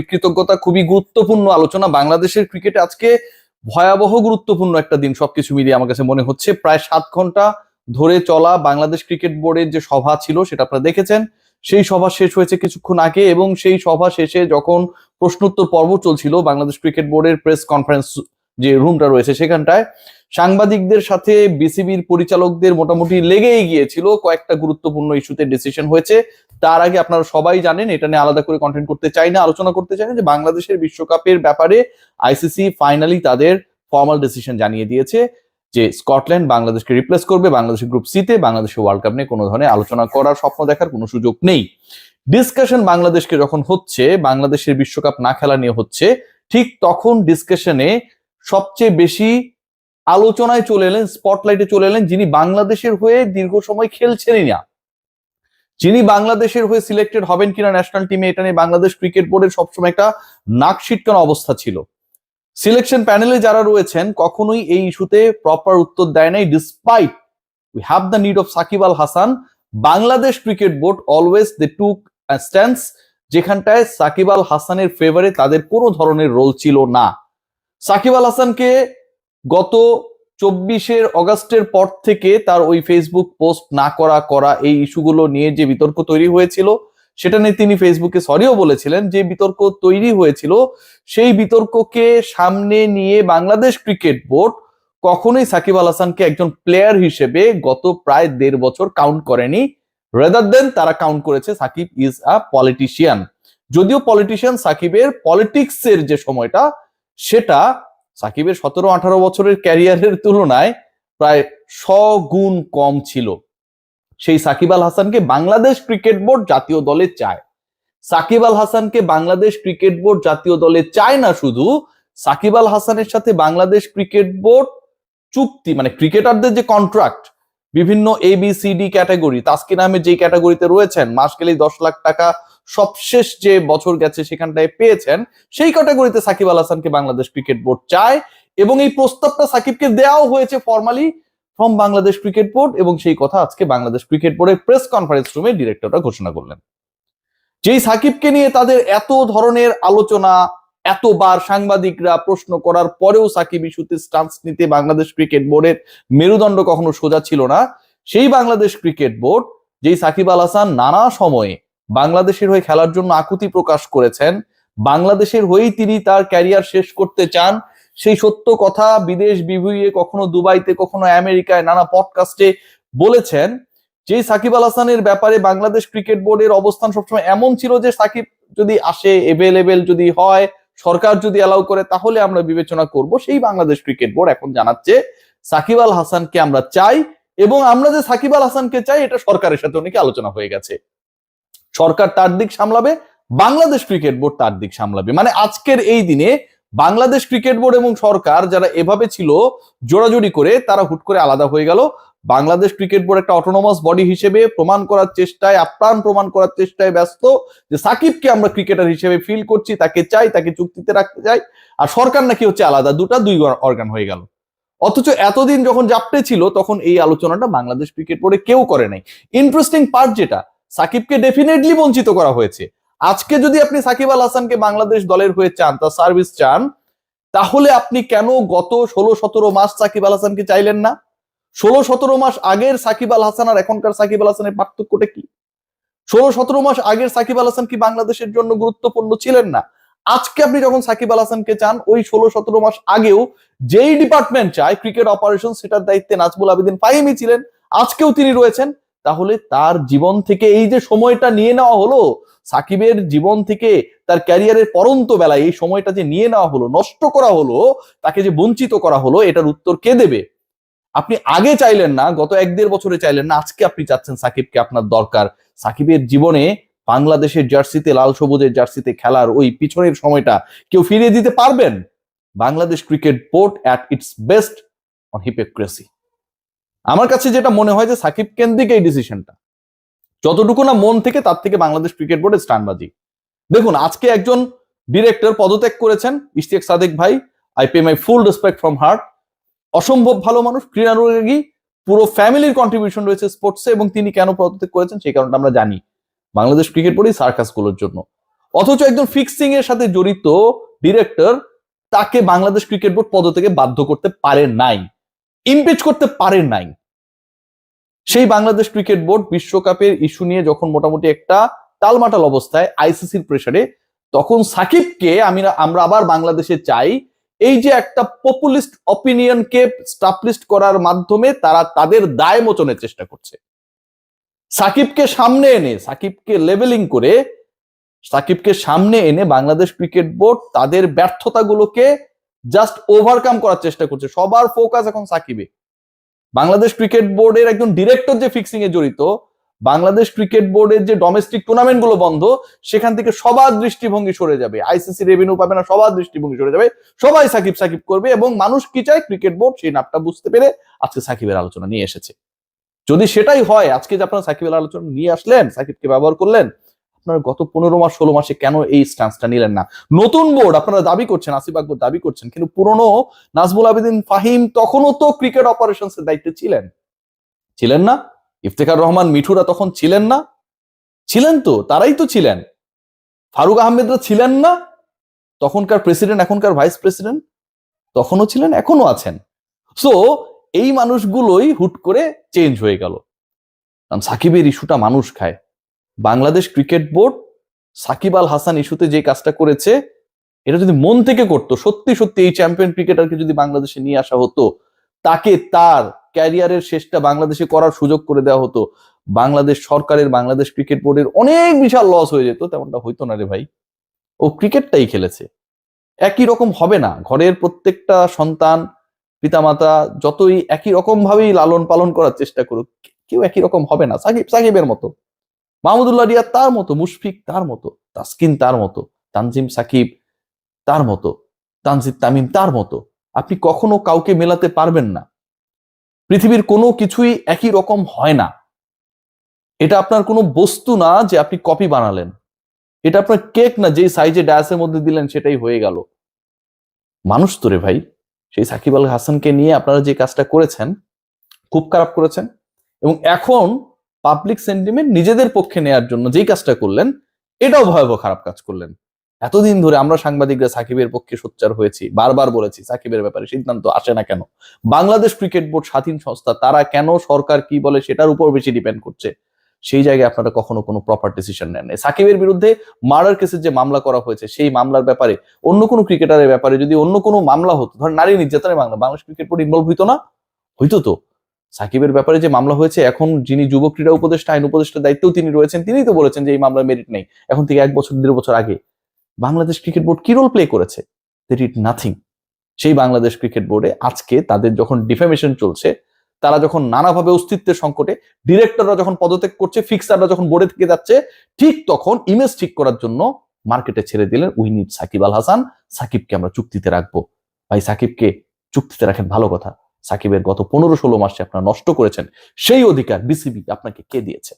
কৃতজ্ঞতা খুবই গুরুত্বপূর্ণ আলোচনা। বাংলাদেশের ক্রিকেটে আজকে ভয়াবহ গুরুত্বপূর্ণ একটা দিন, সবকিছু মিলিয়ে আমার কাছে মনে হচ্ছে। প্রায় 7 ঘন্টা ধরে চলা বাংলাদেশ ক্রিকেট বোর্ডের যে সভা ছিল সেটা আপনারা দেখেছেন। সেই সভা শেষ হয়েছে কিছুক্ষণ আগে, এবং সেই সভা শেষে যখন প্রশ্নোত্তর পর্ব চলছিল, বাংলাদেশ ক্রিকেট বোর্ডের প্রেস কনফারেন্স যে রুমটা রয়েছে সেখানটায় সাংবাদিকদের সাথে বিসিবির পরিচালকদের মোটামুটি লেগেই গিয়েছিল। কয়েকটা গুরুত্বপূর্ণ ইস্যুতে ডিসিশন হয়েছে। তার আগে আপনারা সবাই জানেন, এটা নিয়ে আলাদা করে কন্টেন্ট করতে চাই না, আলোচনা করতে চাই না, যে বাংলাদেশের বিশ্বকাপের ব্যাপারে আইসিসি ফাইনালি তাদের ফর্মাল ডিসিশন জানিয়ে দিয়েছে যে স্কটল্যান্ড বাংলাদেশকে রিপ্লেস করবে। বাংলাদেশের গ্রুপ সিতে বাংলাদেশের ওয়ার্ল্ড কাপ নিয়ে কোনো ধরনের আলোচনা করার, স্বপ্ন দেখার কোনো সুযোগ নেই। ডিসকাশন বাংলাদেশকে যখন হচ্ছে, বাংলাদেশের বিশ্বকাপ না খেলা নিয়ে হচ্ছে, ঠিক তখন ডিসকাশনে সবচেয়ে বেশি আলোচনায় চলে এলেন, স্পটলাইটে চলে এলেন যিনি বাংলাদেশের হয়ে দীর্ঘ সময় খেলছেনই না, যিনি বাংলাদেশের হয়ে সিলেক্টেড হবেন কিনা ন্যাশনাল টিমে, এটা নিয়ে বাংলাদেশ ক্রিকেট বোর্ডের সবসময় একটা নাক ছিটকানো অবস্থা ছিল। সিলেকশন প্যানেলে যারা রয়েছেন কখনোই এই ইস্যুতে প্রপার উত্তর দেয় নাই। Despite we have the need of Shakib Al Hasan, Bangladesh cricket board always they took stance যেখানটায় সাকিব আল হাসানের ফেভারে তাদের কোনো ধরনের রোল ছিল না। সাকিব আল হাসানকে গত 24 অগাস্টের পর থেকে তার ওই ফেসবুক পোস্ট না করা এই ইস্যুগুলো নিয়ে যে বিতর্ক তৈরি হয়েছিল, সেটা নিয়ে তিনি ফেসবুকে সরিও বলেছিলেন। যে বিতর্ক তৈরি হয়েছিল সেই বিতর্ককে সামনে নিয়ে বাংলাদেশ ক্রিকেট বোর্ড কখনোই সাকিব আল হাসানকে একজন প্লেয়ার হিসেবে গত প্রায় 1.5 বছর কাউন্ট করেনি। রেদার দেন তারা কাউন্ট করেছে সাকিব ইজ আ পলিটিশিয়ান। যদিও পলিটিশিয়ান সাকিবের পলিটিক্সের যে সময়টা, সেটা সাকিবের 17-18 বছরের ক্যারিয়ারের তুলনায় প্রায় 100 গুণ কম ছিল। সেই সাকিব আল হাসানকে বাংলাদেশ ক্রিকেট বোর্ড জাতীয় দলে চায়। সাকিব আল হাসানকে বাংলাদেশ ক্রিকেট বোর্ড জাতীয় দলে চায় না, শুধু সাকিব আল হাসানের সাথে বাংলাদেশ ক্রিকেট বোর্ড চুক্তি, মানে ক্রিকেটারদের যে কন্ট্রাক্ট, বিভিন্ন ABCD ক্যাটাগরি, তাসকিন আহমেদ যে ক্যাটাগরিতে রয়েছেন, মাস গেলেই 10 লাখ টাকা সবশেষ যে বছর গেছে সেখানটায় পেয়েছেন, সেই ক্যাটাগরিতে সাকিব আল হাসানকে বাংলাদেশ ক্রিকেট বোর্ড চায়। এবং এই প্রস্তাবটা সাকিবকে দেওয়াও হয়েছে formally from Bangladesh cricket board, এবং সেই কথা আজকে বাংলাদেশ ক্রিকেট বোর্ডের প্রেস কনফারেন্স রুমে ডিরেক্টররা ঘোষণা করলেন। যেই সাকিবকে নিয়ে তাদের এত ধরনের আলোচনা, এতবার সাংবাদিকরা প্রশ্ন করার পরেও সাকিব ইস্যুতে স্টান্স নিতে বাংলাদেশ ক্রিকেট বোর্ডের মেরুদণ্ড কখনো সোজা ছিল না। সেই বাংলাদেশ ক্রিকেট বোর্ড, যেই সাকিব আল হাসান নানা সময়ে বাংলাদেশের হয়ে খেলার জন্য আকুতি প্রকাশ করেছেন, বাংলাদেশের হয়েই তিনি তার ক্যারিয়ার শেষ করতে চান, সেই সত্য কথা বিদেশ বিভুঁইয়ে, কখনো দুবাইতে, কখনো আমেরিকায়, নানা পডকাস্টে বলেছেন। যে সাকিব আল হাসানের ব্যাপারে বাংলাদেশ ক্রিকেট বোর্ডের অবস্থান সবসময় এমন ছিল যে সাকিব যদি আসে, এভেলেবেল যদি হয়, সরকার যদি অ্যালাউ করে, তাহলে আমরা বিবেচনা করব। সেই বাংলাদেশ ক্রিকেট বোর্ড এখন জানাচ্ছে সাকিব আল হাসানকে আমরা চাই, এবং আমরা যে সাকিব আল হাসানকে চাই এটা সরকারের সাথে অনেকে আলোচনা হয়ে গেছে। সরকার তার দিক সামলাবে, বাংলাদেশ ক্রিকেট বোর্ড তার দিক সামলাবে। মানে আজকের এই দিনে বাংলাদেশ ক্রিকেট বোর্ড এবং সরকার যারা এভাবে ছিল জোড়াজোড়ি করে, তারা হুট করে আলাদা হয়ে গেল। বাংলাদেশ ক্রিকেট বোর্ড একটা অটোনোমাস বডি হিসেবে প্রমাণ করার চেষ্টায়, আপ্রাণ প্রমাণ করার চেষ্টায় ব্যস্ত যে সাকিবকে আমরা ক্রিকেটার হিসেবে ফিল করছি, তাকে চাই, তাকে চুক্তিতে রাখতে চাই। আর সরকার নাকি হচ্ছে আলাদা, দুই অর্গান হয়ে গেল। অথচ এতদিন যখন জাপটে ছিল তখন এই আলোচনাটা বাংলাদেশ ক্রিকেট বোর্ডে কেউ করে নাই। ইন্টারেস্টিং পার্ট যেটা, সাকিবকে ডেফিনেটলি বঞ্চিত করা হয়েছে। আজকে যদি আপনি সাকিব আল হাসানকে বাংলাদেশ দলের হয়ে চান, তার সার্ভিস চান, তাহলে আপনি কেন গত 16-17 মাস সাকিব আল হাসানকে চাইলেন না? 16-17 মাস আগের সাকিব আল হাসান আর এখনকার সাকিব আল হাসানের পার্থক্যটা কি? 16-17 মাস আগের সাকিব আল হাসান কি বাংলাদেশের জন্য গুরুত্বপূর্ণ ছিলেন না? আজকে আপনি যখন সাকিব আল হাসানকে চান, ওই 16-17 মাস আগেও যেই ডিপার্টমেন্ট চায় ক্রিকেট অপারেশন, সেটার দায়িত্বে নাজমুল আবেদিন ফাহিমি ছিলেন, আজকেও তিনি রয়েছেন। তাহলে তার জীবন থেকে এই যে সময়টা নিয়ে নেওয়া হলো, সাকিবের জীবন থেকে তার ক্যারিয়ারের পরন্ত বেলায় এই সময়টা যে নিয়ে নেওয়া হলো, নষ্ট করা হলো, তাকে যে বঞ্চিত করা হলো, এটার উত্তর কে দেবে? আপনি আগে চাইলেন না, গত 1-1.5 বছরে চাইলেন না, আজকে আপনি চাচ্ছেন সাকিবকে আপনার দরকার। সাকিবের জীবনে বাংলাদেশের জার্সিতে, লাল সবুজের জার্সিতে খেলার ওই পিছনের সময়টা কেউ ফিরিয়ে দিতে পারবেন? Bangladesh cricket board at it's best on hypocrisy. আমার কাছে যেটা মনে হয় যে সাকিব কেন্দ্রিক এই ডিসিশনটা যতটুকু না মন থেকে, তার থেকে বাংলাদেশ ক্রিকেট বোর্ডের স্টানবাজি। দেখুন, আজকে একজন ডিরেক্টর পদত্যাগ করেছেন, ইশতিয়াক সাদেক ভাই। I pay my full respect from heart. অসম্ভব ভালো মানুষ, ক্রীড়ানুরাগী, পুরো ফ্যামিলির কন্ট্রিবিউশন রয়েছে স্পোর্টসে, এবং তিনি কেন পদত্যাগ করেছেন সেই কারণটা আমরা জানি। বাংলাদেশ ক্রিকেট বোর্ডই সার্কাস গুলোর জন্য। অথচ একজন ফিক্সিং এর সাথে জড়িত ডিরেক্টর, তাকে বাংলাদেশ ক্রিকেট বোর্ড পদ থেকে বাধ্য করতে পারে নাই, ইমপিচ করতে পারে নাই। সেই বাংলাদেশ ক্রিকেট বোর্ড বিশ্বকাপের ইস্যু নিয়ে যখন মোটামুটি একটা টালমাটাল অবস্থায় আইসিসির প্রেসারে, তখন সাকিবকে আমরা আবার বাংলাদেশে চাই, এই যে একটা পপুলিস্ট অপিনিয়নকে স্টাবলিশ করার মাধ্যমে তারা তাদের দায় মোচনের চেষ্টা করছে। সাকিবকে সামনে এনে, সাকিবকে লেভেলিং করে, সাকিবকে সামনে এনে বাংলাদেশ ক্রিকেট বোর্ড তাদের ব্যর্থতাগুলোকে জাস্ট ওভারকাম করার চেষ্টা করছে। সবার ফোকাস এখন সাকিবে। বাংলাদেশ ক্রিকেট বোর্ডের একজন ডিরেক্টর যে ফিক্সিং এ জড়িত, বাংলাদেশ ক্রিকেট বোর্ডের যে ডোমেস্টিক টুর্নামেন্ট গুলো বন্ধ, সেখান থেকে সবার দৃষ্টিভঙ্গি সরে যাবে, আইসিসি রেভিনিউ পাবে না, সবার দৃষ্টিভঙ্গি সরে যাবে, সবাই সাকিব সাকিব করবে। এবং মানুষ কি চায়, ক্রিকেট বোর্ড সেই নামটা বুঝতে পেরে আজকে সাকিবের আলোচনা নিয়ে এসেছে। যদি সেটাই হয়, আজকে যে আপনারা সাকিবের আলোচনা নিয়ে আসলেন, সাকিবকে ব্যবহার করলেন, আপনারা গত 15 মাস 16 মাসে কেন এই স্ট্যান্সটা নিলেন না? নতুন বোর্ড আপনারা দাবি করছেন, আসিফ আকবর দাবি করছেন, কিন্তু পুরনো নাজমুল আবেদিন ফাহিম তখনও তো ক্রিকেট অপারেশনস এর দায়িত্বে ছিলেন না? ইফতেখার রহমান মিঠুরা তখন ছিলেন না? ছিলেন তো, তারাই তো ছিলেন। ফারুক আহমেদরা ছিলেন না? তখনকার প্রেসিডেন্ট, এখনকার ভাইস প্রেসিডেন্ট তখনও ছিলেন, এখনো আছেন। সো এই মানুষগুলোই হুট করে চেঞ্জ হয়ে গেল। সাকিবের ইস্যুটা মানুষ খায়। বাংলাদেশ ক্রিকেট বোর্ড সাকিব আল হাসান ইস্যুতে যে কাজটা করেছে, এটা যদি মন থেকে করতো, সত্যি সত্যি এই চ্যাম্পিয়ন ক্রিকেটারকে যদি বাংলাদেশে নিয়ে আসা হতো, তাকে তার ক্যারিয়ারের শেষটা বাংলাদেশে করার সুযোগ করে দেওয়া হতো, বাংলাদেশ সরকারের, বাংলাদেশ ক্রিকেট বোর্ডের অনেক বিশাল লস হয়ে যেত। তেমনটা হইতো না রে ভাই। ও ক্রিকেটটাই খেলেছে। একই রকম হবে না। ঘরের প্রত্যেকটা সন্তান, পিতামাতা যতই একই রকম ভাবেই লালন পালন করার চেষ্টা করুক, কেউ একই রকম হবে না। সাকিবের মতো, মাহমুদুল্লাহ রিয়াদ তার মতো, মুশফিক তার মতো, তাসকিন তার মতো, তানজিম সাকিব তার মতো, তানজিদ তামিম তার মতো। আপনি কখনো কাউকে মেলাতে পারবেন না। পৃথিবীর কোনো কিছুই একই রকম হয় না। এটা আপনার কোনো বস্তু না যে আপনি কপি বানালেন। এটা আপনার কেক না, যেই সাইজে ডায়াসের মধ্যে দিলেন সেটাই হয়ে গেল। মানুষ তো রে ভাই। সেই সাকিব আল হাসানকে নিয়ে আপনারা যে কাজটা করেছেন, খুব খারাপ করেছেন। এবং এখন পাবলিক সেন্টিমেন্ট নিজেদের পক্ষে নেয়ার জন্য যেই কাজটা করলেন, এটাও ভয়াবহ খারাপ কাজ করলেন। এতদিন ধরে আমরা সাংবাদিকরা সাকিবের পক্ষে সোচ্চার হয়েছি, বারবার বলেছি সাকিবের ব্যাপারে সিদ্ধান্ত আসে না কেন। বাংলাদেশ ক্রিকেট বোর্ড স্বাধীন সংস্থা, তারা কেন সরকার কি বলে সেটার উপর বেশি ডিপেন্ড করছে। সেই জায়গায় আপনারা কখনো কোনো প্রপার ডিসিশন নেন নাই। সাকিবের বিরুদ্ধে মার্ডার কেসের যে মামলা করা হয়েছে, সেই মামলার ব্যাপারে অন্য কোনো ক্রিকেটারের ব্যাপারে যদি অন্য কোনো মামলা হতো, ধর নারী নির্যাতনের মামলা, বাংলাদেশ ক্রিকেট বোর্ড ইনভলভ হইতো না? হইতো তো। সাকিবের ব্যাপারে যে মামলা হয়েছে, এখন যিনি যুব ক্রীড়া উপদেষ্টা, আইন উপদেষ্টার দায়িত্বেও তিনি রয়েছেন, তিনিই তো বলেছেন যে এই মামলার মেরিট নেই। এখন থেকে 1 বছর 1.5 বছর আগে বাংলাদেশ ক্রিকেট বোর্ড কি রোল প্লে করেছে? They did nothing. সেই বাংলাদেশ ক্রিকেট বোর্ডে আজকে তাদের যখন ডিফেমেশন চলছে, তারা যখন নানাভাবে অস্তিত্বের সংকটে, ডিরেক্টররা যখন পদত্যাগ করছে, ফিক্সাররা যখন বোর্ডে থেকে যাচ্ছে, ঠিক তখন ইমেজ ঠিক করার জন্য মার্কেটে ছেড়ে দিলেন উই নিড সাকিব আল হাসান। সাকিবকে আমরা চুক্তিতে রাখবো। ভাই সাকিবকে চুক্তিতে রাখেন, ভালো কথা। সাকিবের গত 15-16 মাসে আপনারা নষ্ট করেছেন, সেই অধিকার বিসিবি আপনাকে কে দিয়েছে?